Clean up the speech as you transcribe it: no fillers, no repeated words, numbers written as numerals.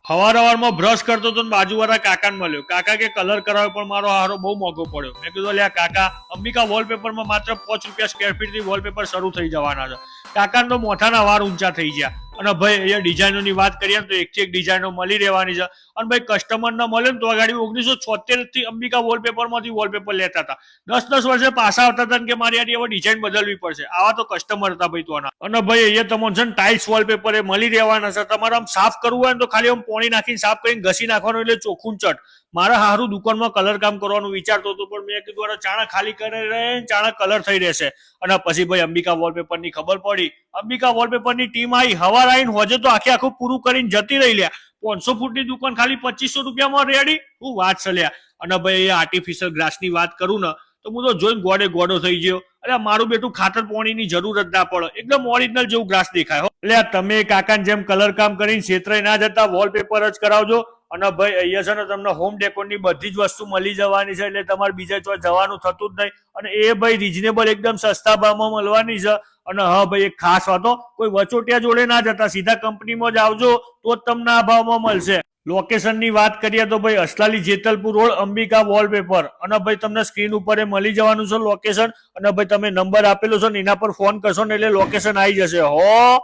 હવારમાં બ્રશ કરતો હતો બાજુવાળા કાકાને મળ્યો. કાકા કે કલર કરાવ્યો પણ મારો હારો બહુ મોંઘો પડ્યો. મેં કીધું લે કાકા, અંબિકા વોલપેપરમાં માત્ર 5 રૂપિયા સ્ક્વેર ફીટથી વોલપેપર શરૂ થઈ જવાના છે. કાકાને તો મોઢાના વાળ ઊંચા થઈ ગયા. અને ભાઈ અહીંયા ડિઝાઇનોની વાત કરીએ તો એકથી એક ડિઝાઇનો મળી રહેવાની છે. અને ભાઈ કસ્ટમર ના મળે ને તો ગાડી 1976 થી અંબિકા વોલપેપરમાંથી વોલપેપર લેતા હતા. 10 વર્ષે પાછા આવતા હતા કે મારી આની હવે ડિઝાઇન બદલવી પડશે. આવા તો કસ્ટમર હતા ભાઈ તોના. અને ભાઈ અહીંયા તમને છે ને ટાઇલ્સ વોલપેપર એ મળી રહેવાના છે. તમારે આમ સાફ કરવું હોય ને તો ખાલી આમ પાણી નાખીને સાફ કરીને ઘસી નાખવાનું એટલે ચોખ્ખું ચટ. મારા હારું દુકાનમાં કલર કામ કરવાનું વિચારતો હતો પણ મેં કીધું ચાણા ખાલી કરી રહે ચાણા કલર થઈ રહેશે. અને પછી ભાઈ અંબિકા વોલપેપરની ખબર પડી. અંબિકા વોલપેપરની ટીમ આવી. હવાર આવીને હોજે તો આખું પૂરું કરીને જતી રહી લ્યા. 500 ફૂટની દુકાન ખાલી 2500 રૂપિયામાં રેડી. હું વાત ચલ્યા. અને ભાઈ એ આર્ટિફિશિયલ ગ્રાસની વાત કરું ને તો હું તો જોઈને ગોડો થઈ ગયો. એટલે મારું બેટું ખાતર પાણીની જરૂર જ ના પડે. એકદમ ઓરિજિનલ જેવું ગ્રાસ દેખાય. એટલે તમે કાકાને જેમ કલર કામ કરીને છેતરાઈ ના જતા વોલપેપર જ કરાવજો. અને ભાઈ અહીંયા છે ને તમને હોમ ડેકોરની બધી જ વસ્તુ મળી જવાની છે. એટલે તમારે બીજા ચોર જવાનું થતું જ નહીં. અને એ ભાઈ રીઝનેબલ એકદમ સસ્તા ભાવમાં મળવાની છે. અને હા ભાઈ એક ખાસ વાતો, કોઈ વચોટિયા જોડે ના જતા, સીધા કંપનીમાં જ આવજો તો જ તમને આ ભાવમાં મળશે. લોકેશનની વાત કરીએ તો ભાઈ અસલાલી જેતલપુર રોડ અંબિકા વોલપેપર. અને ભાઈ તમને સ્ક્રીન ઉપર મળી જવાનું છે લોકેશન. અને ભાઈ તમે નંબર આપેલો છે ને એના પર ફોન કરશો ને એટલે લોકેશન આવી જશે હો.